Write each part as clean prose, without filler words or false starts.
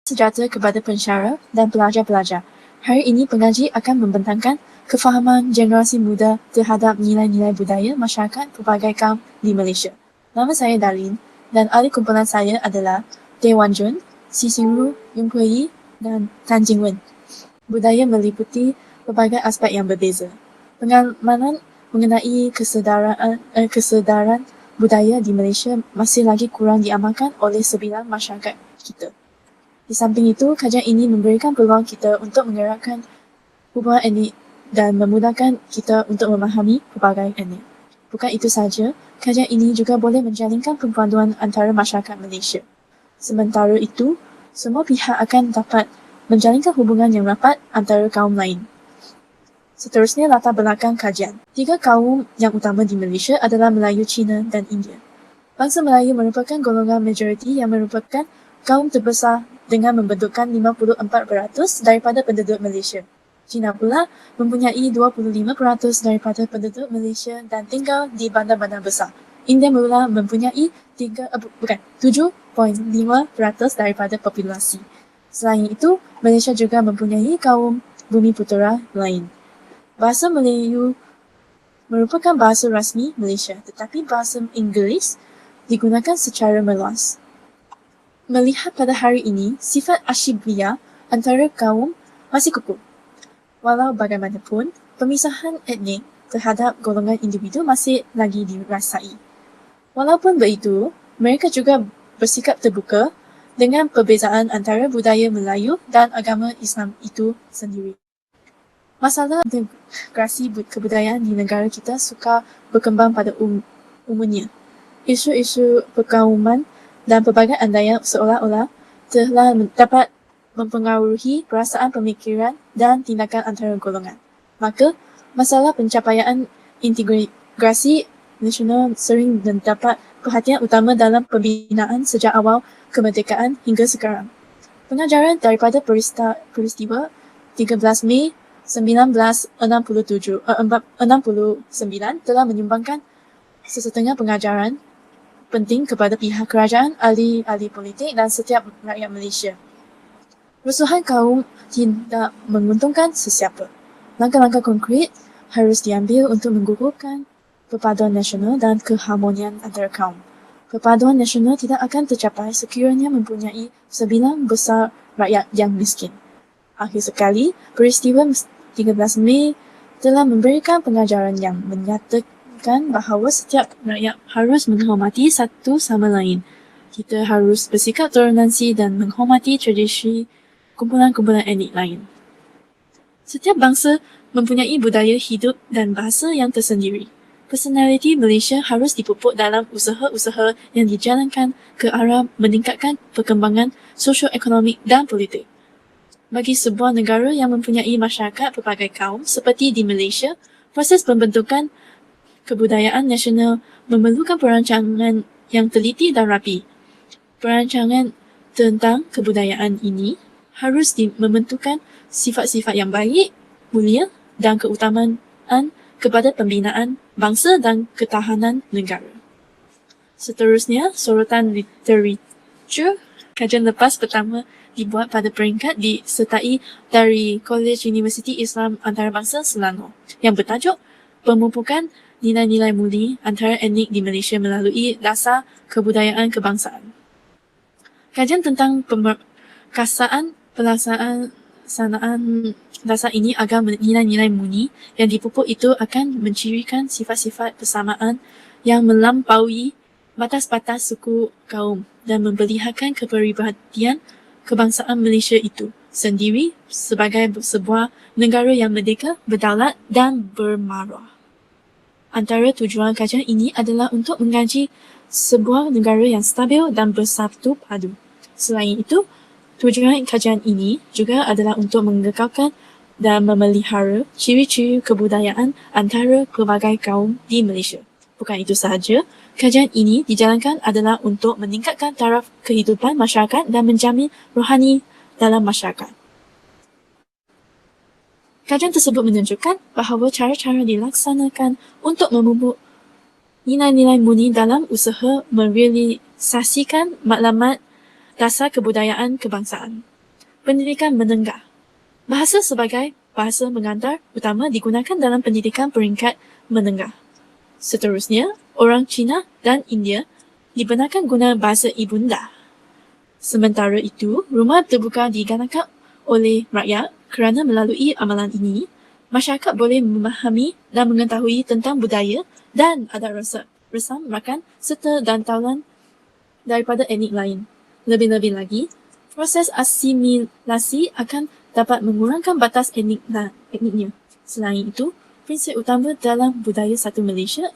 Sejahtera kepada pensyarah dan pelajar-pelajar. Hari ini pengaji akan membentangkan kefahaman generasi muda terhadap nilai-nilai budaya masyarakat pelbagai kaum di Malaysia. Nama saya Darlene dan ahli kumpulan saya adalah Dewan Jun, Si Singru, Yung Hui Yi dan Tan Jing Wen. Budaya meliputi pelbagai aspek yang berbeza. Pengamanan mengenai kesedaran budaya di Malaysia masih lagi kurang diamalkan oleh sebilang masyarakat kita. Di samping itu, kajian ini memberikan peluang kita untuk menggerakkan hubungan etnik dan memudahkan kita untuk memahami pelbagai etnik. Bukan itu sahaja, kajian ini juga boleh menjalinkan perpaduan antara masyarakat Malaysia. Sementara itu, semua pihak akan dapat menjalinkan hubungan yang rapat antara kaum lain. Seterusnya, latar belakang kajian. 3 kaum yang utama di Malaysia adalah Melayu, Cina dan India. Bangsa Melayu merupakan golongan majoriti yang merupakan kaum terbesar dengan membentukkan 54% daripada penduduk Malaysia. Cina pula mempunyai 25% daripada penduduk Malaysia dan tinggal di bandar-bandar besar. India pula mempunyai 7.5% daripada populasi. Selain itu, Malaysia juga mempunyai kaum bumi putera lain. Bahasa Melayu merupakan bahasa rasmi Malaysia, tetapi bahasa Inggeris digunakan secara meluas. Melihat pada hari ini, sifat asyibiyah antara kaum masih kukuh. Walau bagaimanapun, pemisahan etnik terhadap golongan individu masih lagi dirasai. Walaupun begitu, mereka juga bersikap terbuka dengan perbezaan antara budaya Melayu dan agama Islam itu sendiri. Masalah integrasi kebudayaan di negara kita suka berkembang pada umumnya. Isu-isu perkauman dan pelbagai andaian seolah-olah telah dapat mempengaruhi perasaan pemikiran dan tindakan antara golongan. Maka, masalah pencapaian integrasi nasional sering mendapat perhatian utama dalam pembinaan sejak awal kemerdekaan hingga sekarang. Pengajaran daripada peristiwa 13 Mei 1969 telah menyumbangkan sesetengah pengajaran penting kepada pihak kerajaan, ahli-ahli politik dan setiap rakyat Malaysia. Rusuhan kaum tidak menguntungkan sesiapa. Langkah-langkah konkret harus diambil untuk menggugurkan perpaduan nasional dan keharmonian antara kaum. Perpaduan nasional tidak akan tercapai sekiranya mempunyai sebilang besar rakyat yang miskin. Akhir sekali, peristiwa 13 Mei telah memberikan pengajaran yang menyatakan bahawa setiap rakyat harus menghormati satu sama lain. Kita harus bersikap toleransi dan menghormati tradisi kumpulan-kumpulan etnik lain. Setiap bangsa mempunyai budaya hidup dan bahasa yang tersendiri. Personaliti Malaysia harus dipupuk dalam usaha-usaha yang dijalankan ke arah meningkatkan perkembangan sosioekonomik dan politik. Bagi sebuah negara yang mempunyai masyarakat pelbagai kaum seperti di Malaysia, proses pembentukan kebudayaan nasional memerlukan perancangan yang teliti dan rapi. Perancangan tentang kebudayaan ini harus membentukkan sifat-sifat yang baik, mulia dan keutamaan kepada pembinaan bangsa dan ketahanan negara. Seterusnya, sorotan literatur. Kajian lepas pertama dibuat pada peringkat disertai dari Kolej Universiti Islam Antarabangsa Selangor yang bertajuk Pemupukan Nilai-nilai mulia antara etnik di Malaysia melalui dasar kebudayaan kebangsaan. Kajian tentang pelaksanaan dasar ini agar nilai-nilai mulia yang dipupuk itu akan mencirikan sifat-sifat persamaan yang melampaui batas-batas suku kaum dan memperlihatkan kepribadian kebangsaan Malaysia itu sendiri sebagai sebuah negara yang merdeka, berdaulat dan bermaruah. Antara tujuan kajian ini adalah untuk mengkaji sebuah negara yang stabil dan bersatu padu. Selain itu, tujuan kajian ini juga adalah untuk mengekalkan dan memelihara ciri-ciri kebudayaan antara pelbagai kaum di Malaysia. Bukan itu sahaja, kajian ini dijalankan adalah untuk meningkatkan taraf kehidupan masyarakat dan menjamin rohani dalam masyarakat. Kajian tersebut menunjukkan bahawa cara-cara dilaksanakan untuk memupuk nilai-nilai mulia dalam usaha merealisasikan maklumat dasar kebudayaan kebangsaan. Pendidikan menengah. Bahasa sebagai bahasa mengantar utama digunakan dalam pendidikan peringkat menengah. Seterusnya, orang Cina dan India dibenarkan guna bahasa ibunda. Sementara itu, rumah terbuka digalakkan oleh rakyat kerana melalui amalan ini, masyarakat boleh memahami dan mengetahui tentang budaya dan adat resam makan serta dan taulan daripada etnik lain. Lebih-lebih lagi, proses asimilasi akan dapat mengurangkan batas etniknya. Selain itu, prinsip utama dalam budaya satu Malaysia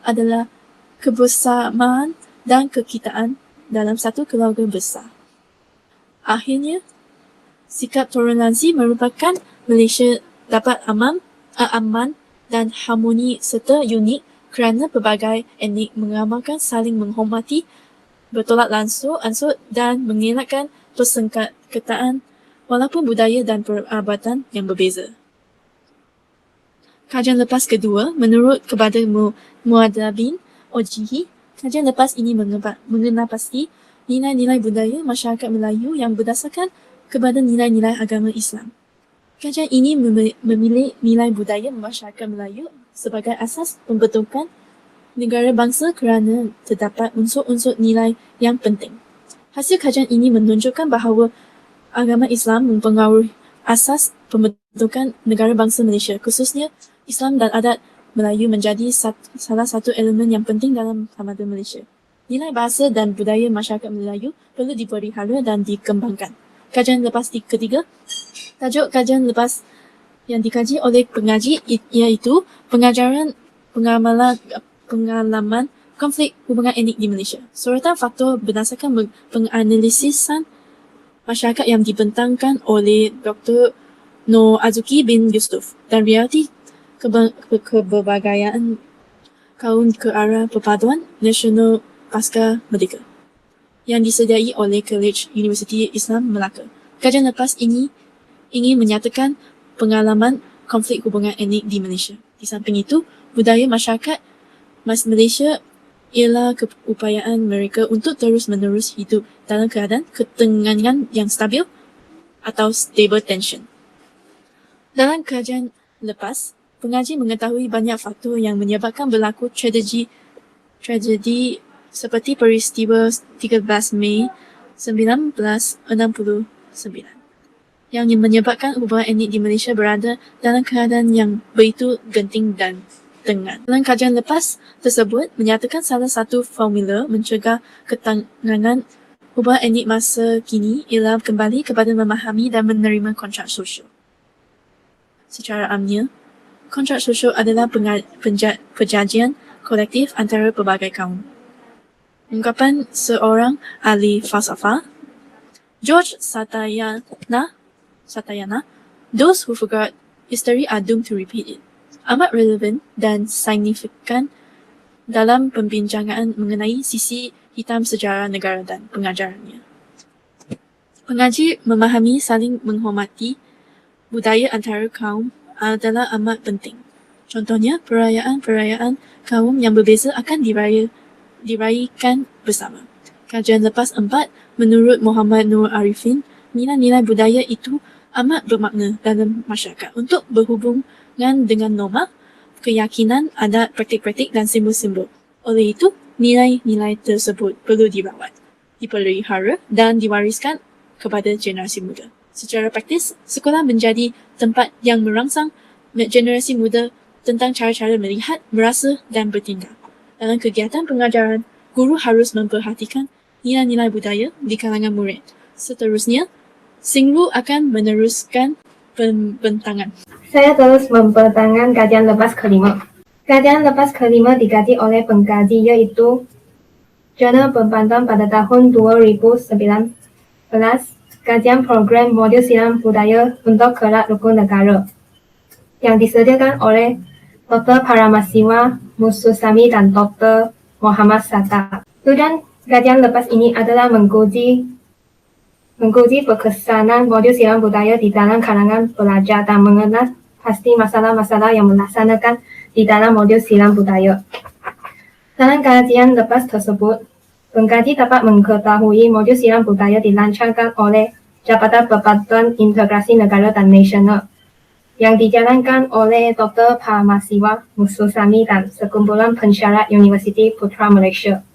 adalah kebersamaan dan kekitaan dalam satu keluarga besar. Akhirnya, sikap toleransi merupakan Malaysia dapat aman dan harmoni serta unik kerana pelbagai etnik mengamalkan saling menghormati, bertolak ansur dan mengelakkan persengketaan walaupun budaya dan perabatan yang berbeza. Kajian lepas kedua, menurut kepada Muadabin Ojihi, kajian lepas ini mengenal pasti nilai-nilai budaya masyarakat Melayu yang berdasarkan kepada nilai-nilai agama Islam. Kajian ini memilih nilai budaya masyarakat Melayu sebagai asas pembentukan negara bangsa kerana terdapat unsur-unsur nilai yang penting. Hasil kajian ini menunjukkan bahawa agama Islam mempengaruhi asas pembentukan negara bangsa Malaysia, khususnya Islam dan adat Melayu menjadi salah satu elemen yang penting dalam samada Malaysia. Nilai bahasa dan budaya masyarakat Melayu perlu dipelihara dan dikembangkan. Kajian lepas ketiga, tajuk kajian lepas yang dikaji oleh pengaji iaitu pengalaman konflik hubungan etnik di Malaysia. Sorotan faktor berdasarkan penganalisisan masyarakat yang dibentangkan oleh Dr. Noor Azuki bin Yusuf dan realiti keberbahagiaan kaum ke arah perpaduan nasional pasca merdeka yang disediai oleh College Universiti Islam Melaka. Kajian lepas ini ingin menyatakan pengalaman konflik hubungan etnik di Malaysia. Di samping itu, budaya masyarakat Malaysia ialah keupayaan mereka untuk terus-menerus hidup dalam keadaan ketenangan yang stabil atau stable tension. Dalam kajian lepas, pengaji mengetahui banyak faktor yang menyebabkan berlaku tragedi seperti peristiwa 13 Mei 1969 yang menyebabkan hubungan etnik di Malaysia berada dalam keadaan yang begitu genting dan tengan. Dalam kajian lepas tersebut menyatakan salah satu formula mencegah ketenangan hubungan etnik masa kini ialah kembali kepada memahami dan menerima kontrak sosial. Secara amnya, kontrak sosial adalah perjanjian kolektif antara pelbagai kaum. Ungkapan seorang ahli falsafah, George Satayana, those who forgot history are doomed to repeat it, amat relevan dan signifikan dalam pembincangan mengenai sisi hitam sejarah negara dan pengajarannya. Pengaji memahami saling menghormati budaya antara kaum adalah amat penting. Contohnya, perayaan-perayaan kaum yang berbeza akan diraihkan bersama. Kajian lepas 4, menurut Muhammad Nur Arifin, nilai-nilai budaya itu amat bermakna dalam masyarakat untuk berhubungan dengan norma, keyakinan, adat, praktik-praktik dan simbol-simbol. Oleh itu, nilai-nilai tersebut perlu dirawat, dipelihara dan diwariskan kepada generasi muda. Secara praktis, sekolah menjadi tempat yang merangsang generasi muda tentang cara-cara melihat, merasa dan bertindak. Dalam kegiatan pengajaran, guru harus memperhatikan nilai-nilai budaya di kalangan murid. Seterusnya, Singlu akan meneruskan pembentangan. Saya terus membentangkan kajian lepas kelima. Kajian lepas kelima dikaji oleh pengkaji iaitu Jurnal Pembantuan pada tahun 2019, kajian program modul silam budaya untuk kelak rukun negara yang disediakan oleh Dr. Paramasiwa Mususami dan Dr. Muhammad Satta. Tujuan kajian lepas ini adalah mengkaji berkesanan modul silam budaya di dalam kalangan pelajar dan mengenal pasti masalah-masalah yang melaksanakan di dalam modul silam budaya. Dalam kajian lepas tersebut, pengkaji dapat mengetahui modul silam budaya dilancarkan oleh Jabatan Perbantuan Integrasi Negara dan Nasional yang dijalankan oleh Dr. Paramasiwa Musosami dan sekumpulan pensyarat Universiti Putra Malaysia.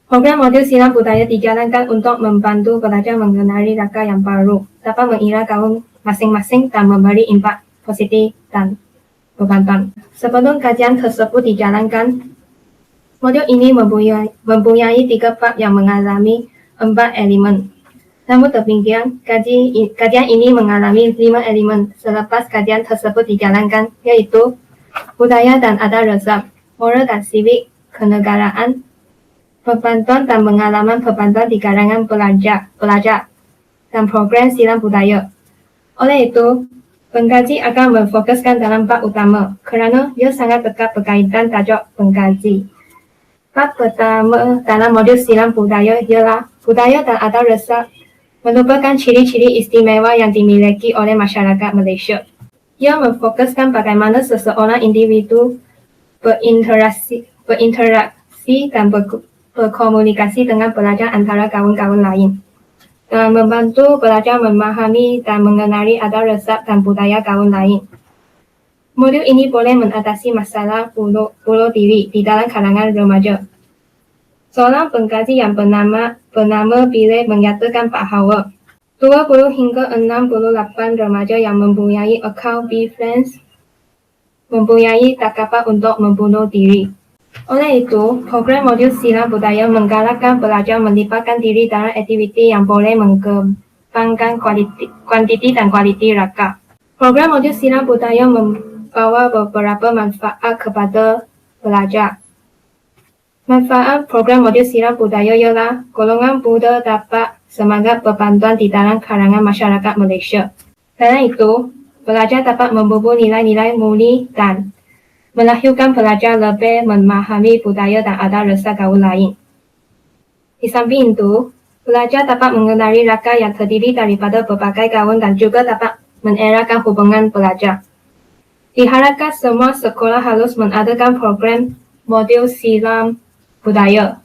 Program modul silam budaya dijalankan untuk membantu pelajar mengenali raka yang baru, dapat mengira gaun masing-masing dan memberi impak positif dan perbantuan. Sebelum kajian tersebut dijalankan, modul ini mempunyai 3 bab yang mengalami 4 elemen. Namun demikian, kajian ini mengalami 5 elemen selepas kajian tersebut dijalankan, yaitu budaya dan adat resam, moral dan sivik, kenegaraan, perbantuan dan pengalaman perbantuan di kalangan pelajar, dan program silam budaya. Oleh itu, pengkaji akan memfokuskan dalam bab utama kerana ia sangat dekat berkaitan tajuk pengkaji. Bab pertama dalam modul silam budaya ialah budaya dan adat resam merupakan ciri-ciri istimewa yang dimiliki oleh masyarakat Malaysia. Ia memfokuskan bagaimana seseorang individu berinteraksi dan berkomunikasi dengan pelajar antara kawan-kawan lain, dan membantu pelajar memahami dan mengenali adat resam dan budaya kawan lain. Modul ini boleh mengatasi masalah bunuh diri di dalam kalangan remaja. Seorang pengkaji yang bernama Billy menyatakan bahawa 20 hingga 68 remaja yang mempunyai akaun BeFriends mempunyai takapan untuk membunuh diri. Oleh itu, program modul silam budaya menggalakkan pelajar melibatkan diri dalam aktiviti yang boleh mengembangkan kuantiti dan kualiti raka. Program modul silam budaya membawa beberapa manfaat kepada pelajar. Manfaat program modul silam budaya ialah golongan muda dapat semangat perbantuan di dalam kalangan masyarakat Malaysia. Selain itu, pelajar dapat membubuh nilai-nilai mulia dan melahirkan pelajar lebih memahami budaya dan adat resam kaum lain. Di samping itu, pelajar dapat mengenali raka yang terdiri daripada berbagai kaum dan juga dapat mengeratkan hubungan pelajar. Diharapkan semua sekolah harus mengadakan program modul silam budaya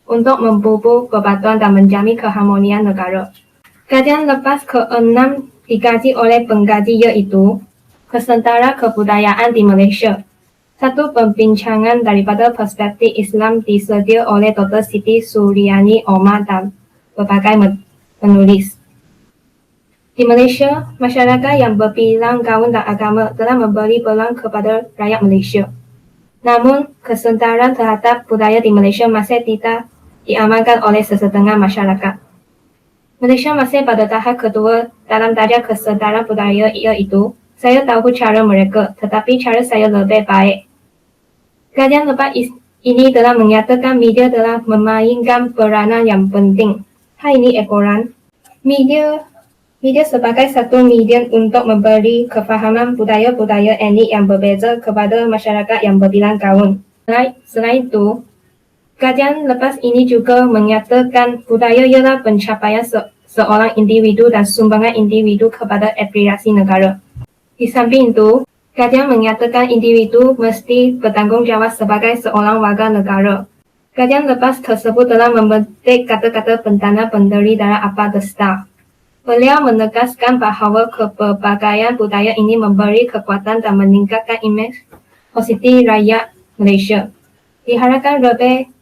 untuk membubuh perbantuan dan menjamin keharmonian negara. Kajian lepas ke-6 dikaji oleh pengkaji iaitu kesetaraan kebudayaan di Malaysia. Satu pembincangan daripada perspektif Islam disedia oleh Dr. Siti Suryani Omar dan berbagai penulis. Di Malaysia, masyarakat yang berbilang kaum dan agama telah memberi peluang kepada rakyat Malaysia. Namun, kesetaraan terhadap budaya di Malaysia masih tidak diamalkan oleh sesetengah masyarakat. Malaysia masih pada tahap kedua dalam darjah kesetaraan budaya iaitu saya tahu cara mereka, tetapi cara saya lebih baik. Kajian lepas ini telah menyatakan media telah memainkan peranan yang penting. Hai ini ekoran. Media sebagai satu medium untuk memberi kefahaman budaya-budaya etnik yang berbeza kepada masyarakat yang berbilang kaum. Selain itu, kajian lepas ini juga menyatakan budaya ialah pencapaian seorang individu dan sumbangan individu kepada apresiasi negara. Di samping itu, kajian menyatakan individu mesti bertanggungjawab sebagai seorang warga negara. Kajian lepas tersebut telah memetik kata-kata perdana pendiri dalam Abad Star. Beliau menegaskan bahawa kepelbagaian budaya ini memberi kekuatan dan meningkatkan imej positif rakyat Malaysia. Diharapkan lebih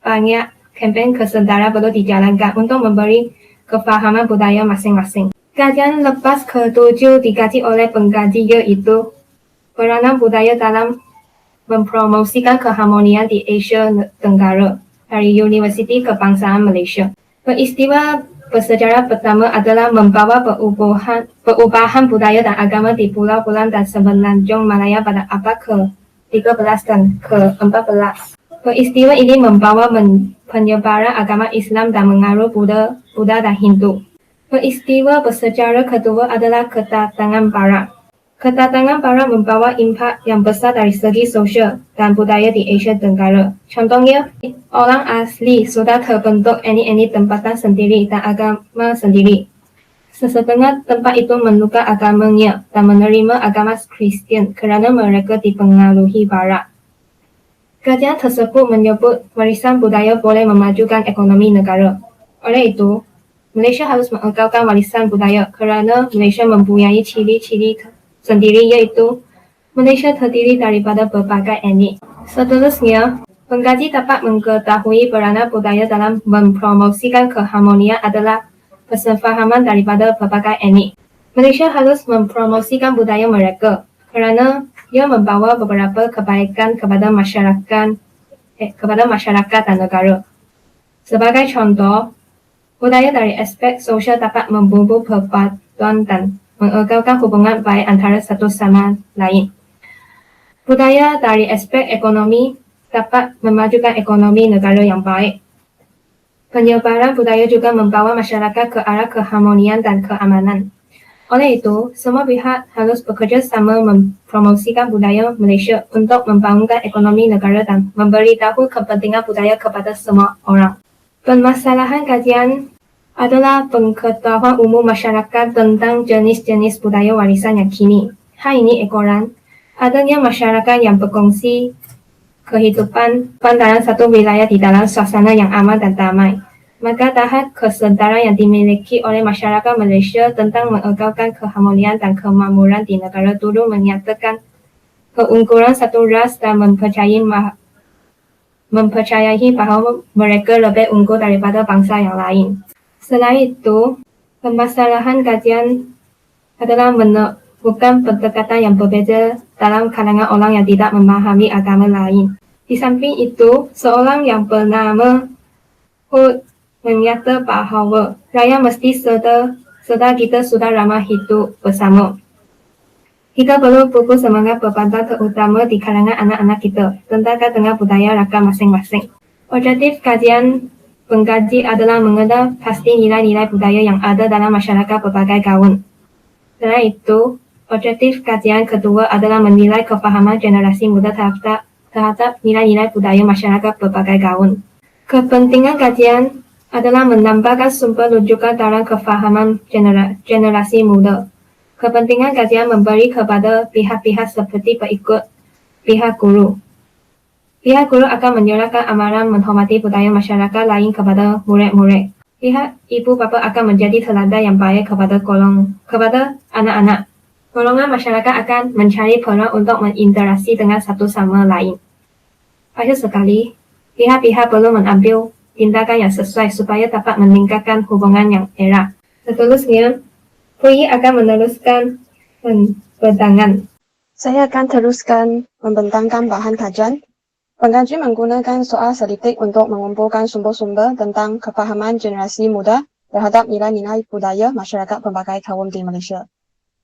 banyak kempen kesetaraan perlu dijalankan untuk memberi kefahaman budaya masing-masing. Kajian lepas ke-7 dikaji oleh pengkaji iaitu peranan budaya dalam mempromosikan keharmonian di Asia Tenggara dari Universiti Kebangsaan Malaysia. Peristiwa bersejarah pertama adalah membawa perubahan budaya dan agama di Pulau-Pulau dan Semenanjung Malaya pada abad ke-13 dan ke-14. Peristiwa ini membawa penyebaran agama Islam dan mengaruh Buddha dan Hindu. Peristiwa bersejarah kedua adalah kedatangan Barat. Kedatangan Barat membawa impak yang besar dari segi sosial dan budaya di Asia Tenggara. Contohnya, orang asli sudah terbentuk etnik-etnik tempatan sendiri dan agama sendiri. Sesetengah tempat itu menukar agamanya dan menerima agama Kristian kerana mereka dipengaruhi Barat. Kajian tersebut menyebut warisan budaya boleh memajukan ekonomi negara. Oleh itu, Malaysia harus mengekalkan warisan budaya kerana Malaysia mempunyai ciri-ciri sendiri iaitu Malaysia terdiri daripada berbagai etnik. Seterusnya, pengkaji dapat mengetahui peranan budaya dalam mempromosikan keharmonian adalah kesefahaman daripada berbagai etnik. Malaysia harus mempromosikan budaya mereka kerana ia membawa beberapa kebaikan kepada masyarakat dan negara. Sebagai contoh, budaya dari aspek sosial dapat membubuh perpaduan dan mengekalkan hubungan baik antara satu sama lain. Budaya dari aspek ekonomi dapat memajukan ekonomi negara yang baik. Penyebaran budaya juga membawa masyarakat ke arah keharmonian dan keamanan. Oleh itu, semua pihak harus bekerja sama mempromosikan budaya Malaysia untuk membangunkan ekonomi negara dan memberitahu kepentingan budaya kepada semua orang. Permasalahan kajian adalah pengetahuan umum masyarakat tentang jenis-jenis budaya warisan yang kini. Hal ini ekoran adanya masyarakat yang berkongsi kehidupan dalam satu wilayah di dalam suasana yang aman dan damai. Maka tahap kesedaran yang dimiliki oleh masyarakat Malaysia tentang mengekalkan keharmonian dan kemakmuran di negara dulu menyatakan keunggulan satu ras dan mempercayai bahawa mereka lebih unggul daripada bangsa yang lain. Selain itu, permasalahan kajian adalah menemukan pendekatan yang berbeza dalam kalangan orang yang tidak memahami agama lain. Di samping itu, seorang yang bernama Hood menyata bahawa rakyat mesti sedar kita sudah lama hidup bersama. Kita perlu pupuk semangat berbangsa terutama di kalangan anak-anak kita, tentangkan dengan budaya rakyat masing-masing. Objektif kajian pengkaji adalah mengenal pasti nilai-nilai budaya yang ada dalam masyarakat berbagai gaun. Selain itu, objektif kajian kedua adalah menilai kefahaman generasi muda terhadap nilai-nilai budaya masyarakat berbagai gaun. Kepentingan kajian adalah menambahkan sumber rujukan dalam kefahaman generasi muda. Kepentingan kajian memberi kepada pihak-pihak seperti berikut. Pihak guru. Pihak guru akan menyerahkan amaran menghormati budaya masyarakat lain kepada murid-murid. Pihak ibu bapa akan menjadi teladan yang baik kepada anak-anak. Golongan masyarakat akan mencari peluang untuk berinteraksi dengan satu sama lain. Akhir sekali, pihak-pihak perlu mengambil tindakan yang sesuai supaya dapat meningkatkan hubungan yang erat. Seterusnya, Puyi akan meneruskan pembentangan. Saya akan teruskan membentangkan bahan kajian. Pengkaji menggunakan soal selidik untuk mengumpulkan sumber-sumber tentang kefahaman generasi muda terhadap nilai-nilai budaya masyarakat pelbagai kaum di Malaysia.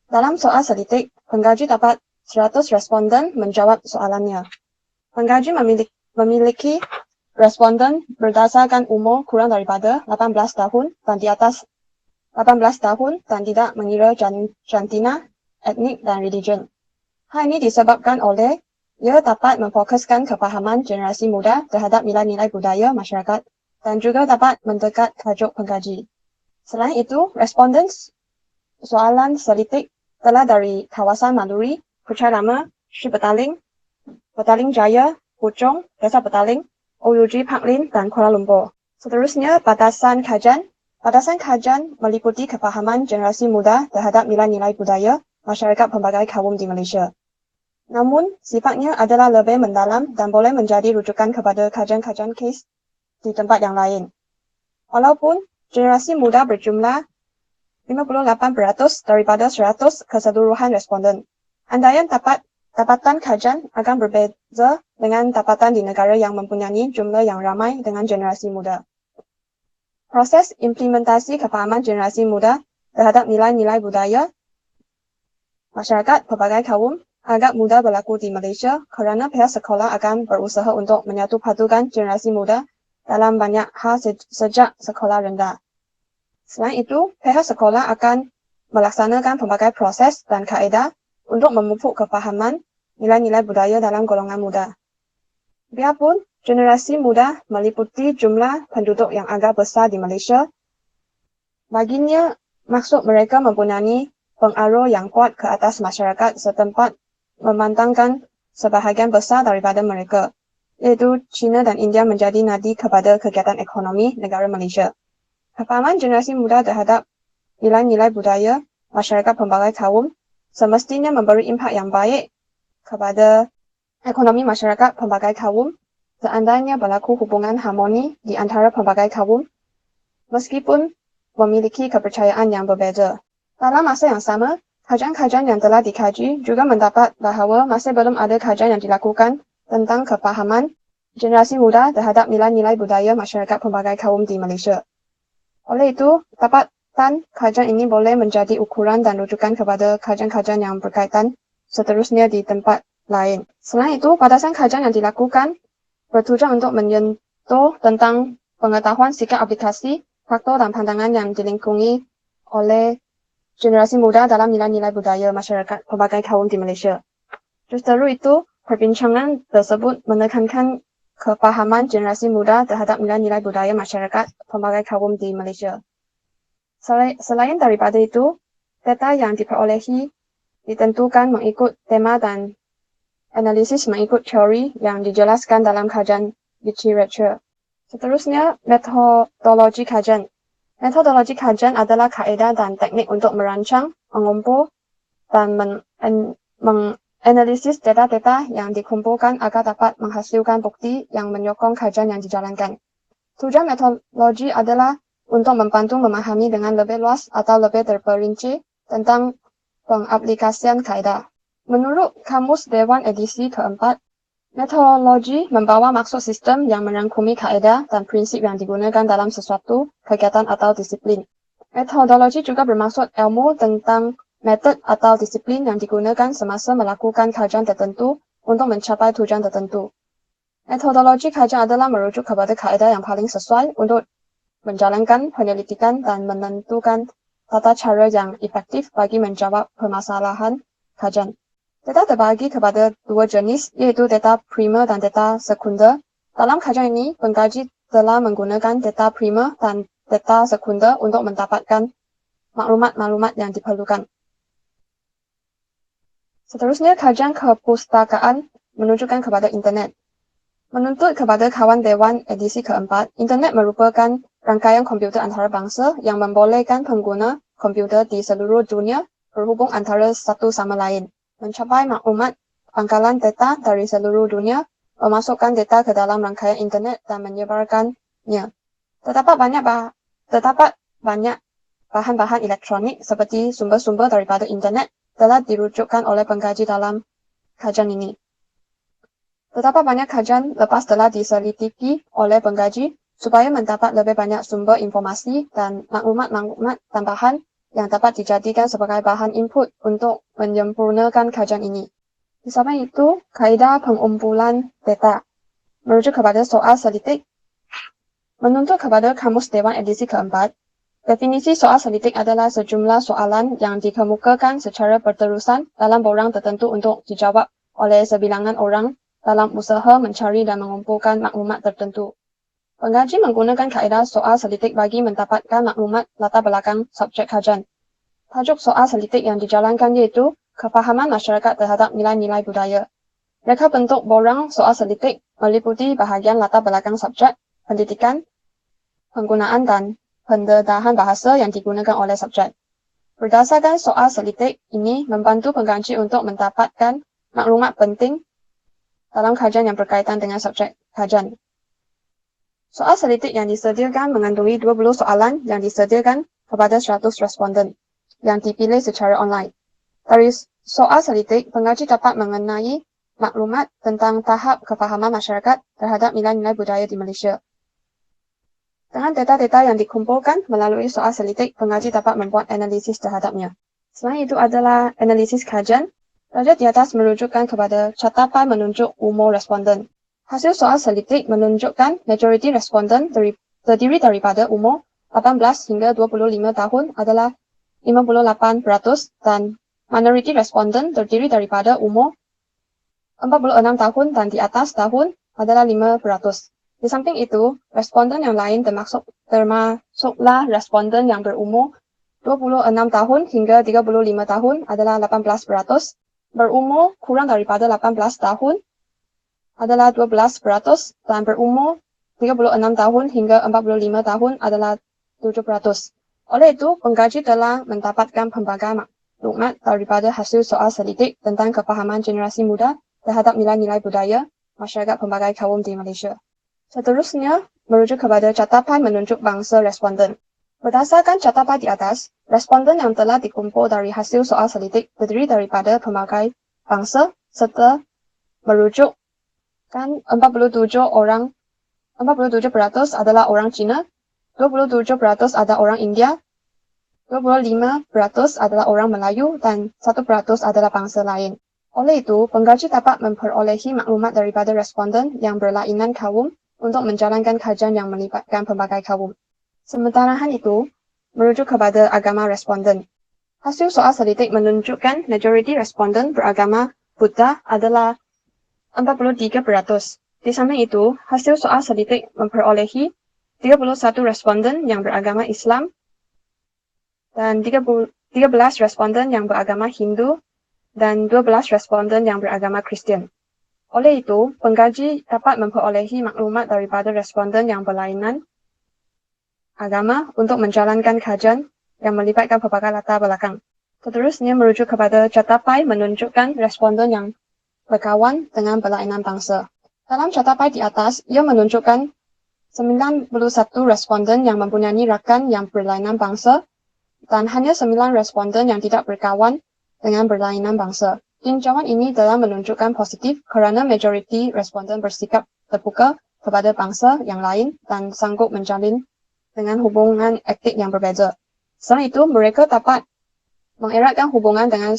Dalam soal selidik, pengkaji dapat 100 responden menjawab soalannya. Pengkaji memiliki responden berdasarkan umur kurang daripada 18 tahun dan di atas 18 tahun dan tidak mengira jantina, etnik dan religion. Hal ini disebabkan oleh ia dapat memfokuskan kefahaman generasi muda terhadap nilai-nilai budaya masyarakat dan juga dapat mendekat tajuk pengkaji. Selain itu, responden soalan selidik telah dari kawasan Maluri, Puchai Lama, Sri Petaling, Petaling Jaya, Puchong, Desa Petaling, OUG Parklin dan Kuala Lumpur. Seterusnya, batasan kajian. Batasan kajian meliputi kefahaman generasi muda terhadap nilai-nilai budaya masyarakat pelbagai kaum di Malaysia. Namun, sifatnya adalah lebih mendalam dan boleh menjadi rujukan kepada kajian-kajian kes di tempat yang lain. Walaupun generasi muda berjumlah 58% daripada 100 keseluruhan responden, andaian dapatan kajian akan berbeza dengan dapatan di negara yang mempunyai jumlah yang ramai dengan generasi muda. Proses implementasi kefahaman generasi muda terhadap nilai-nilai budaya masyarakat pelbagai kaum agak mudah berlaku di Malaysia kerana pihak sekolah akan berusaha untuk menyatupadukan generasi muda dalam banyak hal sejak sekolah rendah. Selain itu, pihak sekolah akan melaksanakan pelbagai proses dan kaedah untuk memupuk kefahaman nilai-nilai budaya dalam golongan muda. Biarpun generasi muda meliputi jumlah penduduk yang agak besar di Malaysia, baginya maksud mereka mempunyai pengaruh yang kuat ke atas masyarakat setempat memandangkan sebahagian besar daripada mereka, iaitu China dan India menjadi nadi kepada kegiatan ekonomi negara Malaysia. Kepahaman generasi muda terhadap nilai-nilai budaya masyarakat pelbagai kaum semestinya memberi impak yang baik kepada ekonomi masyarakat pelbagai kaum seandainya berlaku hubungan harmoni di antara pelbagai kaum meskipun memiliki kepercayaan yang berbeza. Dalam masa yang sama, kajian-kajian yang telah dikaji juga mendapat bahawa masih belum ada kajian yang dilakukan tentang kepahaman generasi muda terhadap nilai-nilai budaya masyarakat pelbagai kaum di Malaysia. Oleh itu, dapatan kajian ini boleh menjadi ukuran dan rujukan kepada kajian-kajian yang berkaitan seterusnya di tempat lain. Selain itu, batasan kajian yang dilakukan bertujuan untuk menyentuh tentang pengetahuan sikap aplikasi, faktor dan pandangan yang dilingkungi oleh generasi muda dalam nilai-nilai budaya masyarakat pelbagai kaum di Malaysia. Justru itu, perbincangan tersebut menekankan kepahaman generasi muda terhadap nilai-nilai budaya masyarakat pelbagai kaum di Malaysia. Selain daripada itu, data yang diperolehi ditentukan mengikut tema dan analisis mengikut teori yang dijelaskan dalam kajian literatur. Seterusnya, metodologi kajian. Metodologi kajian adalah kaedah dan teknik untuk merancang, mengumpul, dan menganalisis data-data yang dikumpulkan agar dapat menghasilkan bukti yang menyokong kajian yang dijalankan. Tujuan metodologi adalah untuk membantu memahami dengan lebih luas atau lebih terperinci tentang pengaplikasian kaedah. Menurut Kamus Dewan edisi keempat, metodologi membawa maksud sistem yang merangkumi kaedah dan prinsip yang digunakan dalam sesuatu kegiatan atau disiplin. Metodologi juga bermaksud ilmu tentang metode atau disiplin yang digunakan semasa melakukan kajian tertentu untuk mencapai tujuan tertentu. Metodologi kajian adalah merujuk kepada kaedah yang paling sesuai untuk menjalankan penyelidikan dan menentukan tata cara yang efektif bagi menjawab permasalahan kajian. Data terbagi kepada dua jenis, yaitu data primer dan data sekunder. Dalam kajian ini, pengkaji telah menggunakan data primer dan data sekunder untuk mendapatkan maklumat-maklumat yang diperlukan. Seterusnya, kajian kepustakaan menunjukkan kepada internet. Menuntut kepada kawan Dewan edisi keempat, internet merupakan rangkaian komputer antarabangsa yang membolehkan pengguna komputer di seluruh dunia berhubung antara satu sama lain, mencapai maklumat pangkalan data dari seluruh dunia, memasukkan data ke dalam rangkaian internet dan menyebarkannya. Terdapat banyak bahan-bahan elektronik seperti sumber-sumber daripada internet telah dirujukkan oleh pengkaji dalam kajian ini. Terdapat banyak kajian lepas telah diselidiki oleh pengkaji supaya mendapat lebih banyak sumber informasi dan maklumat-maklumat tambahan yang dapat dijadikan sebagai bahan input untuk menyempurnakan kajian ini. Di samping itu, kaedah pengumpulan data merujuk kepada soal selidik. Menuntut kepada Kamus Dewan edisi keempat, definisi soal selidik adalah sejumlah soalan yang dikemukakan secara berterusan dalam borang tertentu untuk dijawab oleh sebilangan orang dalam usaha mencari dan mengumpulkan maklumat tertentu. Pengkaji menggunakan kaedah soal selidik bagi mendapatkan maklumat latar belakang subjek kajian. Tajuk soal selidik yang dijalankan yaitu kepahaman masyarakat terhadap nilai-nilai budaya. Reka bentuk borang soal selidik meliputi bahagian latar belakang subjek, pendidikan, penggunaan dan pendedahan bahasa yang digunakan oleh subjek. Berdasarkan soal selidik ini membantu pengkaji untuk mendapatkan maklumat penting dalam kajian yang berkaitan dengan subjek kajian. Soal selidik yang disediakan mengandungi 20 soalan yang disediakan kepada 100 responden yang dipilih secara online. Dari soal selidik, pengkaji dapat mengenai maklumat tentang tahap kefahaman masyarakat terhadap nilai-nilai budaya di Malaysia. Dengan data-data yang dikumpulkan melalui soal selidik, pengkaji dapat membuat analisis terhadapnya. Selain itu adalah analisis kajian. Darjah di atas menunjukkan kepada catatan menunjuk umur responden. Hasil soal selidik menunjukkan majoriti responden terdiri daripada umur 18 hingga 25 tahun adalah 58% dan minoriti responden terdiri daripada umur 46 tahun dan di atas tahun adalah 5%. Di samping itu, responden yang lain termasuklah responden yang berumur 26 tahun hingga 35 tahun adalah 18%, berumur kurang daripada 18 tahun adalah 12% dan berumur 36 tahun hingga 45 tahun adalah Oleh itu, pengkaji telah mendapatkan pelbagai maklumat daripada hasil soal selidik tentang kepahaman generasi muda terhadap nilai-nilai budaya masyarakat pelbagai kaum di Malaysia. Seterusnya, merujuk kepada catatan menunjuk bangsa responden. Berdasarkan catatan di atas, responden yang telah dikumpul dari hasil soal selidik terdiri daripada pelbagai bangsa serta merujukkan 47% adalah orang Cina, 27% adalah orang India, 25% adalah orang Melayu dan 1% adalah bangsa lain. Oleh itu, pengkaji dapat memperolehi maklumat daripada responden yang berlainan kaum untuk menjalankan kajian yang melibatkan pelbagai kaum. Sementara itu, merujuk kepada agama responden. Hasil soal selidik menunjukkan majoriti responden beragama Buddha adalah 43%. Di samping itu, hasil soal selidik memperolehi 31 responden yang beragama Islam dan 13 responden yang beragama Hindu dan 12 responden yang beragama Kristian. Oleh itu, pengkaji dapat memperolehi maklumat daripada responden yang berlainan agama untuk menjalankan kajian yang melibatkan pelbagai latar belakang. Seterusnya merujuk kepada catatan menunjukkan responden yang berkawan dengan berlainan bangsa. Dalam catatan di atas, ia menunjukkan 91 responden yang mempunyai rakan yang berlainan bangsa dan hanya 9 responden yang tidak berkawan dengan berlainan bangsa. Tinjauan ini telah menunjukkan positif kerana majoriti responden bersikap terbuka kepada bangsa yang lain dan sanggup menjalin dengan hubungan aktif yang berbeza. Selain itu, mereka dapat mengeratkan hubungan dengan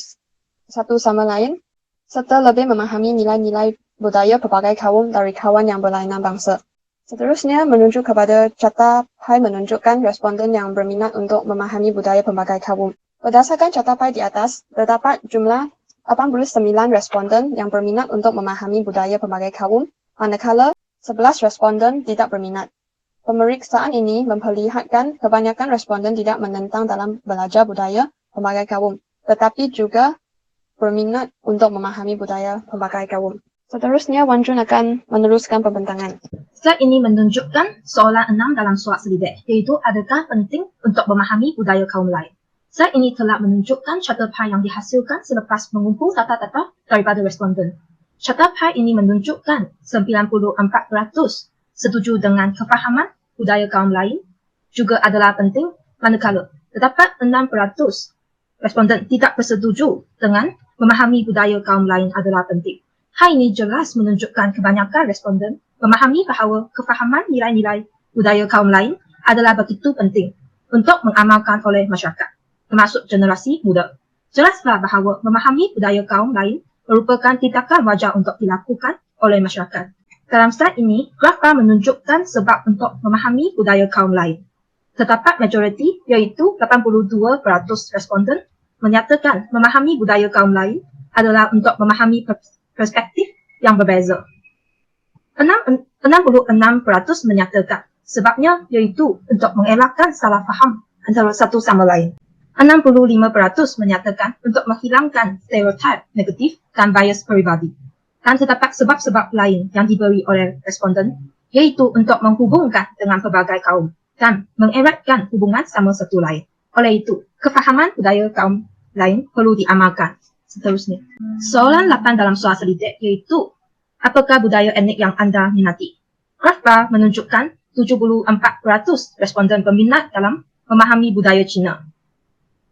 satu sama lain serta lebih memahami nilai-nilai budaya pelbagai kaum dari kawan yang berlainan bangsa. Seterusnya menunjuk kepada catatan menunjukkan responden yang berminat untuk memahami budaya pelbagai kaum. Berdasarkan catatan di atas, terdapat jumlah 89 responden yang berminat untuk memahami budaya pelbagai kaum, manakala 11 responden tidak berminat. Pemeriksaan ini memperlihatkan kebanyakan responden tidak menentang dalam belajar budaya pelbagai kaum, tetapi juga berminat untuk memahami budaya pelbagai kaum. Seterusnya, Wan Jun akan meneruskan pembentangan. Slide ini menunjukkan soalan 6 dalam soal selidik, iaitu adakah penting untuk memahami budaya kaum lain. Slide ini telah menunjukkan catatan yang dihasilkan selepas mengumpul data-data daripada responden. Catatan ini menunjukkan 94% setuju dengan kefahaman budaya kaum lain juga adalah penting, manakala terdapat 6% responden tidak bersetuju dengan memahami budaya kaum lain adalah penting. Hal ini jelas menunjukkan kebanyakan responden memahami bahawa kefahaman nilai-nilai budaya kaum lain adalah begitu penting untuk mengamalkan oleh masyarakat, termasuk generasi muda. Jelaslah bahawa memahami budaya kaum lain merupakan tindakan wajar untuk dilakukan oleh masyarakat. Dalam slide ini, grafik menunjukkan sebab untuk memahami budaya kaum lain. Terdapat majoriti iaitu 82% responden menyatakan memahami budaya kaum lain adalah untuk memahami perspektif yang berbeza. 66% menyatakan sebabnya iaitu untuk mengelakkan salah faham antara satu sama lain. 65% menyatakan untuk menghilangkan stereotip negatif dan bias peribadi. Dan terdapat sebab-sebab lain yang diberi oleh responden iaitu untuk menghubungkan dengan pelbagai kaum dan mengeratkan hubungan sama satu lain. Oleh itu, kefahaman budaya kaum lain perlu diamalkan. Seterusnya, soalan 8 dalam soal selidik iaitu apakah budaya etnik yang anda minati? Grafik menunjukkan 74% responden berminat dalam memahami budaya Cina,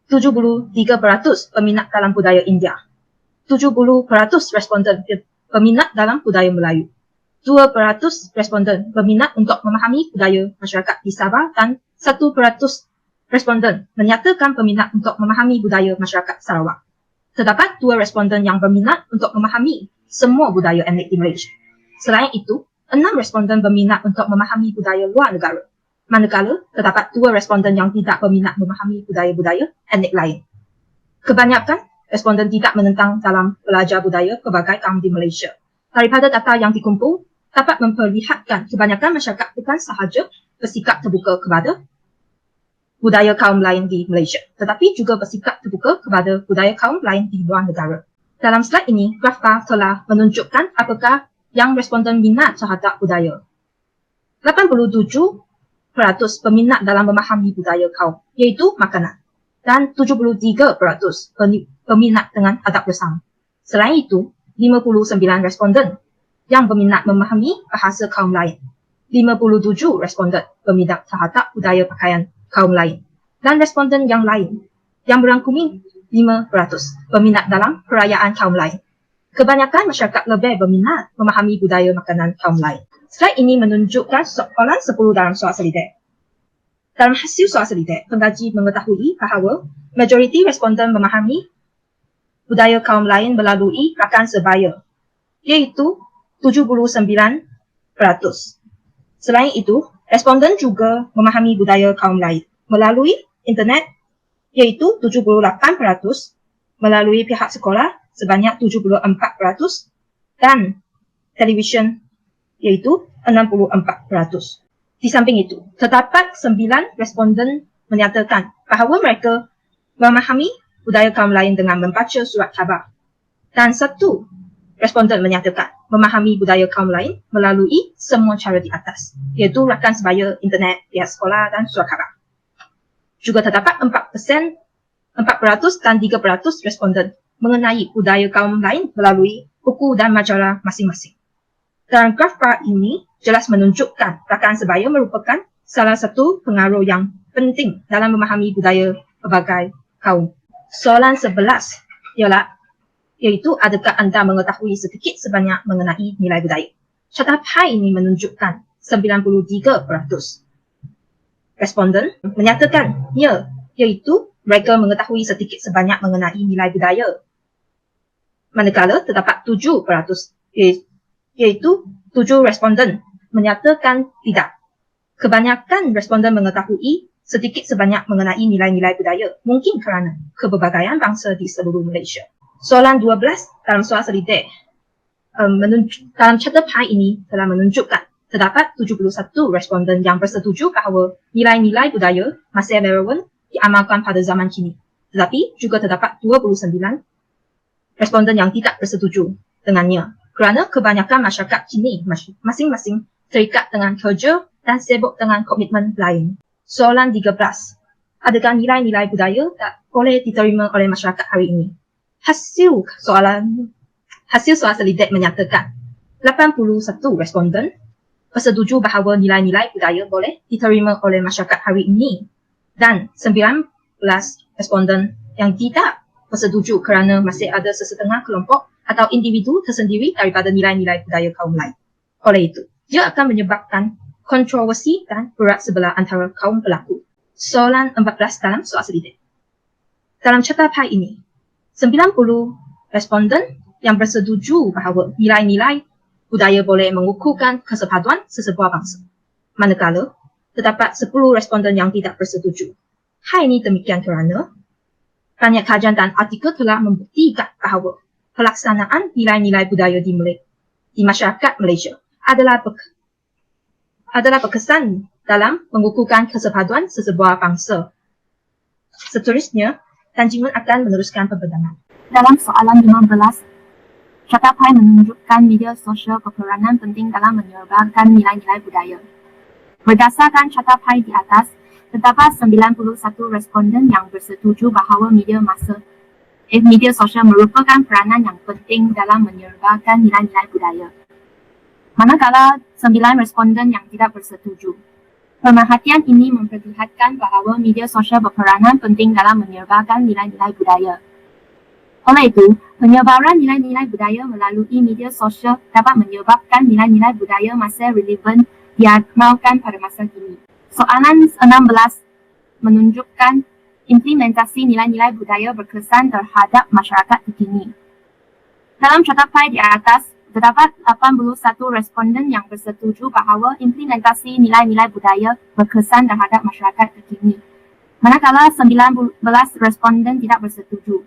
73% berminat dalam budaya India, 70% responden berminat dalam budaya Melayu, 2% responden berminat untuk memahami budaya masyarakat di Sabah dan 1% responden menyatakan berminat untuk memahami budaya masyarakat Sarawak. Terdapat 2 responden yang berminat untuk memahami semua budaya etnik di Malaysia. Selain itu, 6 responden berminat untuk memahami budaya luar negara, manakala terdapat 2 responden yang tidak berminat memahami budaya-budaya etnik lain. Kebanyakan responden tidak menentang dalam belajar budaya pelbagai kaum di Malaysia. Daripada data yang dikumpul, dapat memperlihatkan kebanyakan masyarakat bukan sahaja bersikap terbuka kepada budaya kaum lain di Malaysia, tetapi juga bersikap terbuka kepada budaya kaum lain di luar negara. Dalam slide ini, grafik telah menunjukkan apakah yang responden minat terhadap budaya. 87% peminat dalam memahami budaya kaum, iaitu makanan. Dan 73% peminat dengan adab bersama. Selain itu, 59 responden yang berminat memahami bahasa kaum lain. 57 responden berminat terhadap budaya pakaian kaum lain. Dan responden yang lain yang merangkumi 5% berminat dalam perayaan kaum lain. Kebanyakan masyarakat lebih berminat memahami budaya makanan kaum lain. Slide ini menunjukkan soalan 10 dalam soal selidik. Dalam hasil soal selidik, pengkaji mengetahui bahawa majoriti responden memahami budaya kaum lain melalui rakan sebaya, iaitu 79%. Selain itu, responden juga memahami budaya kaum lain melalui internet, iaitu 78%, melalui pihak sekolah sebanyak 74%, dan televisyen, iaitu 64%. Di samping itu, terdapat 9 responden menyatakan bahawa mereka memahami budaya kaum lain dengan membaca surat khabar. Dan 1 responden menyatakan memahami budaya kaum lain melalui semua cara di atas, iaitu rakan sebaya, internet, pihak sekolah dan surat khabar. Juga terdapat 4% dan 3% responden mengenai budaya kaum lain melalui buku dan majalah masing-masing. Dalam graf bar ini jelas menunjukkan rakan sebaya merupakan salah satu pengaruh yang penting dalam memahami budaya berbagai kaum. Soalan 11 iaitu adakah anda mengetahui sedikit sebanyak mengenai nilai budaya? Carta pie ini menunjukkan 93% responden menyatakan ya, iaitu mereka mengetahui sedikit sebanyak mengenai nilai budaya. Manakala terdapat 7%, iaitu 7 responden menyatakan tidak. Kebanyakan responden mengetahui sedikit sebanyak mengenai nilai-nilai budaya, mungkin kerana keberbagai bangsa di seluruh Malaysia. Soalan 12 dalam soal selidik dalam carta pie ini telah menunjukkan terdapat 71 responden yang bersetuju bahawa nilai-nilai budaya masih relevan diamalkan pada zaman kini. Tetapi juga terdapat 29 responden yang tidak bersetuju dengannya kerana kebanyakan masyarakat kini masing-masing terikat dengan kerja dan sibuk dengan komitmen lain. Soalan 13. Adakah nilai-nilai budaya tak boleh diterima oleh masyarakat hari ini? Hasil soal selidik menyatakan 81 responden bersetuju bahawa nilai-nilai budaya boleh diterima oleh masyarakat hari ini dan 19 responden yang tidak bersetuju kerana masih ada sesetengah kelompok atau individu tersendiri daripada nilai-nilai budaya kaum lain. Oleh itu, ia akan menyebabkan kontroversi dan berat sebelah antara kaum pelaku. Soalan 14 dalam soal selidik. Dalam carta pie ini, 90 responden yang bersetuju bahawa nilai-nilai budaya boleh mengukuhkan kesepaduan sesebuah bangsa. Manakala, terdapat 10 responden yang tidak bersetuju. Hal ini demikian kerana banyak kajian dan artikel telah membuktikan bahawa pelaksanaan nilai-nilai budaya di masyarakat Malaysia adalah berkesan dalam mengukuhkan kesepaduan sesebuah bangsa. Seterusnya, Tan Jin Mun akan meneruskan pembedahan. Dalam soalan 15, carta pie menunjukkan media sosial berperanan penting dalam menyebarkan nilai-nilai budaya. Berdasarkan carta pie di atas, terdapat 91 responden yang bersetuju bahawa media sosial merupakan peranan yang penting dalam menyebarkan nilai-nilai budaya. Manakala 9 responden yang tidak bersetuju. Pemerhatian ini memperlihatkan bahawa media sosial berperanan penting dalam menyebarkan nilai-nilai budaya. Oleh itu, penyebaran nilai-nilai budaya melalui media sosial dapat menyebabkan nilai-nilai budaya masih relevan diamalkan pada masa kini. Soalan 16 menunjukkan implementasi nilai-nilai budaya berkesan terhadap masyarakat terkini. Dalam carta pie di atas, terdapat 81 responden yang bersetuju bahawa implementasi nilai-nilai budaya berkesan terhadap masyarakat terkini, manakala 19 responden tidak bersetuju.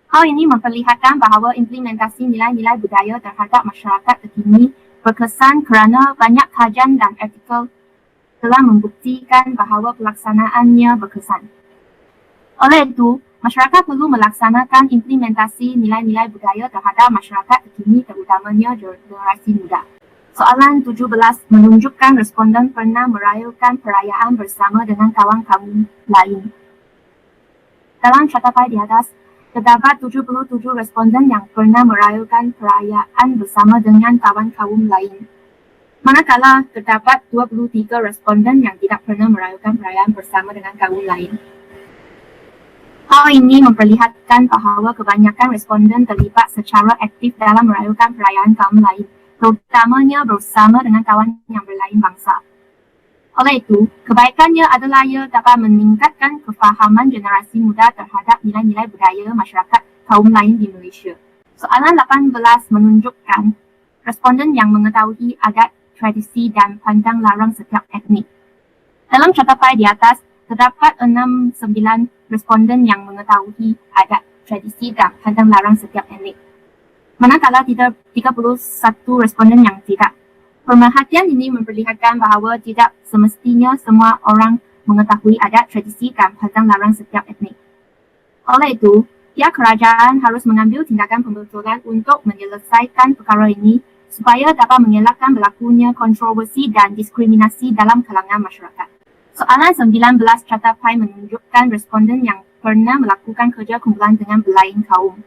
Hal ini memperlihatkan bahawa implementasi nilai-nilai budaya terhadap masyarakat terkini berkesan kerana banyak kajian dan artikel telah membuktikan bahawa pelaksanaannya berkesan. Oleh itu, masyarakat perlu melaksanakan implementasi nilai-nilai budaya terhadap masyarakat terkini terutamanya generasi muda. Soalan 17 menunjukkan responden pernah merayakan perayaan bersama dengan kawan kaum lain. Dalam catatpan di atas, terdapat 77 responden yang pernah merayakan perayaan bersama dengan kawan kaum lain. Manakala terdapat 23 responden yang tidak pernah merayakan perayaan bersama dengan kaum lain. Hal ini memperlihatkan bahawa kebanyakan responden terlibat secara aktif dalam merayakan perayaan kaum lain, terutamanya bersama dengan kawan yang berlain bangsa. Oleh itu, kebaikannya adalah ia dapat meningkatkan kefahaman generasi muda terhadap nilai-nilai budaya masyarakat kaum lain di Malaysia. Soalan 18 menunjukkan responden yang mengetahui adat, tradisi dan pandang larang setiap etnik. Dalam catatpan di atas, terdapat 69 responden yang mengetahui adat, tradisi dan pandang larang setiap etnik. Manakala 31 responden yang tidak. Pemerhatian ini memperlihatkan bahawa tidak semestinya semua orang mengetahui adat, tradisi dan pandang larang setiap etnik. Oleh itu, pihak kerajaan harus mengambil tindakan pembetulan untuk menyelesaikan perkara ini supaya dapat mengelakkan berlakunya kontroversi dan diskriminasi dalam kalangan masyarakat. Soalan 19 catatpan menunjukkan responden yang pernah melakukan kerja kumpulan dengan berlain kaum.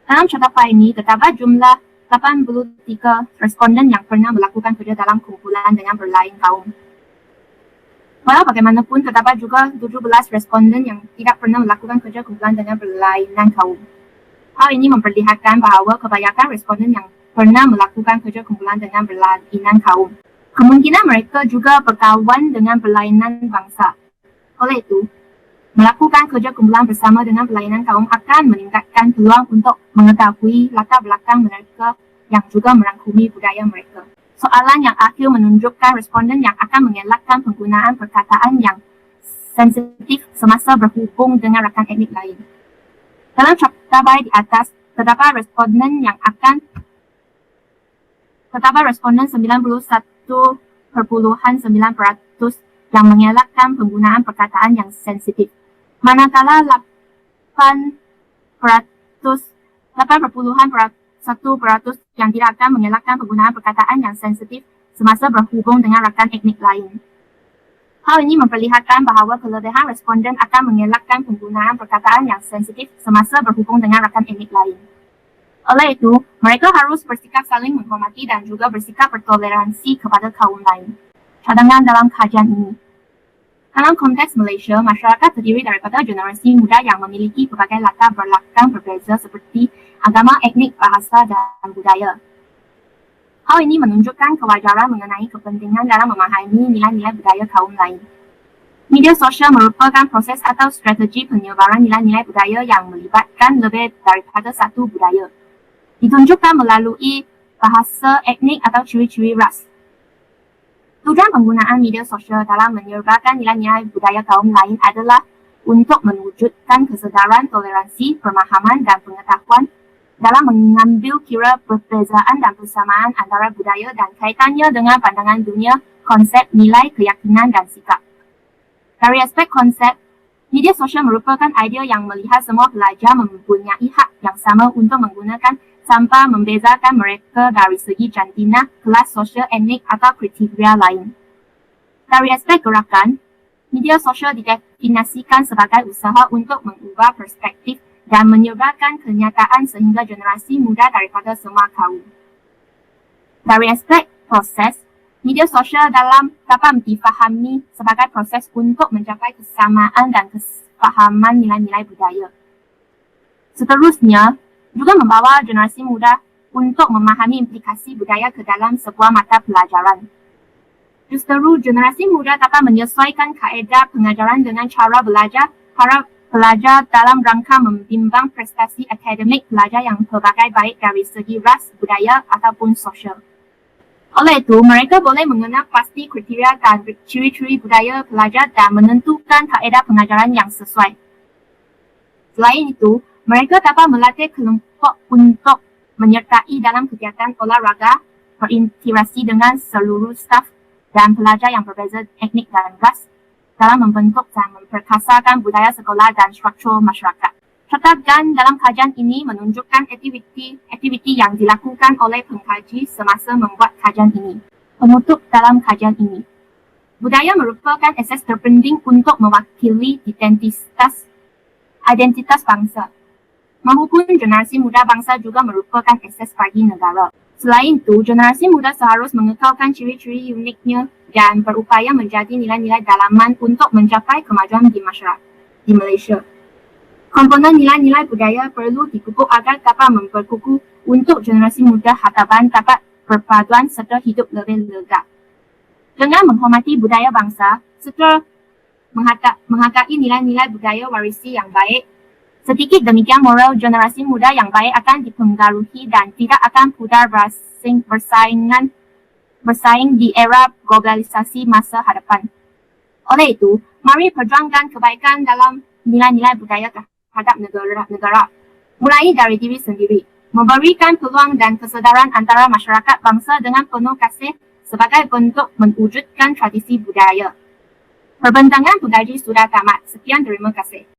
Dalam catatpan ini terdapat jumlah 83 responden yang pernah melakukan kerja dalam kumpulan dengan berlain kaum. Walau bagaimanapun, terdapat juga 17 responden yang tidak pernah melakukan kerja kumpulan dengan berlainan kaum. Hal ini memperlihatkan bahawa kebanyakan responden yang pernah melakukan kerja kumpulan dengan berlainan kaum. Kemungkinan mereka juga berkawan dengan berlainan bangsa. Oleh itu, melakukan kerja kumpulan bersama dengan berlainan kaum akan meningkatkan peluang untuk mengetahui latar belakang mereka yang juga merangkumi budaya mereka. Soalan yang akhir menunjukkan responden yang akan mengelakkan penggunaan perkataan yang sensitif semasa berhubung dengan rakan etnik lain. Dalam catatpan di atas, terdapat responden 91.9% yang mengelakkan penggunaan perkataan yang sensitif. Manakala 8.1% yang tidak akan mengelakkan penggunaan perkataan yang sensitif semasa berhubung dengan rakan etnik lain. Hal ini memperlihatkan bahawa kelebihan responden akan mengelakkan penggunaan perkataan yang sensitif semasa berhubung dengan rakan etnik lain. Oleh itu, mereka harus bersikap saling menghormati dan juga bersikap bertoleransi kepada kaum lain. Cadangan dalam kajian ini. Dalam konteks Malaysia, masyarakat terdiri daripada generasi muda yang memiliki pelbagai latar belakang berbeza seperti agama, etnik, bahasa, dan budaya. Hal ini menunjukkan kewajaran mengenai kepentingan dalam memahami nilai-nilai budaya kaum lain. Media sosial merupakan proses atau strategi penyebaran nilai-nilai budaya yang melibatkan lebih daripada satu budaya. Ditunjukkan melalui bahasa, etnik atau ciri-ciri ras. Tujuan penggunaan media sosial dalam menyebarkan nilai-nilai budaya kaum lain adalah untuk mewujudkan kesedaran, toleransi, pemahaman dan pengetahuan dalam mengambil kira perbezaan dan persamaan antara budaya dan kaitannya dengan pandangan dunia, konsep, nilai, keyakinan dan sikap. Dari aspek konsep, media sosial merupakan idea yang melihat semua pelajar mempunyai hak yang sama untuk menggunakan tanpa membezakan mereka dari segi jantina, kelas sosial, etnik atau kriteria lain. Dari aspek gerakan, media sosial didefinisikan sebagai usaha untuk mengubah perspektif dan menyebarkan kenyataan sehingga generasi muda daripada semua kaum. Dari aspek proses, media sosial dapat difahami sebagai proses untuk mencapai kesamaan dan kefahaman nilai-nilai budaya. Seterusnya, juga membawa generasi muda untuk memahami implikasi budaya ke dalam sebuah mata pelajaran. Justru generasi muda dapat menyesuaikan kaedah pengajaran dengan cara belajar para pelajar dalam rangka membimbang prestasi akademik pelajar yang pelbagai baik dari segi ras, budaya ataupun sosial. Oleh itu, mereka boleh mengenal pasti kriteria dan ciri-ciri budaya pelajar dan menentukan kaedah pengajaran yang sesuai. Selain itu, mereka dapat melatih kelompok untuk menyertai dalam kegiatan olahraga, berinteraksi dengan seluruh staf dan pelajar yang berbeza etnik dan ras dalam membentuk dan memperkasakan budaya sekolah dan struktur masyarakat. Catatan dalam kajian ini menunjukkan aktiviti yang dilakukan oleh pengkaji semasa membuat kajian ini. Penutup dalam kajian ini. Budaya merupakan asas terpenting untuk mewakili identitas bangsa. Mahupun generasi muda bangsa juga merupakan asas bagi negara. Selain itu, generasi muda seharus mengekalkan ciri-ciri uniknya dan berupaya menjadi nilai-nilai dalaman untuk mencapai kemajuan di masyarakat di Malaysia. Komponen nilai-nilai budaya perlu dipupuk agar dapat memperkukuh untuk generasi muda hadapan dapat berpaduan serta hidup lebih lega. Dengan menghormati budaya bangsa serta menghargai nilai-nilai budaya warisi yang baik, sedikit demikian moral generasi muda yang baik akan dipengaruhi dan tidak akan pudar bersaing di era globalisasi masa hadapan. Oleh itu, mari perjuangkan kebaikan dalam nilai-nilai budaya terhadap negara, mulai dari diri sendiri, memberikan peluang dan kesedaran antara masyarakat bangsa dengan penuh kasih sebagai bentuk mewujudkan tradisi budaya. Perbincangan Pudaji sudah tamat. Sekian, terima kasih.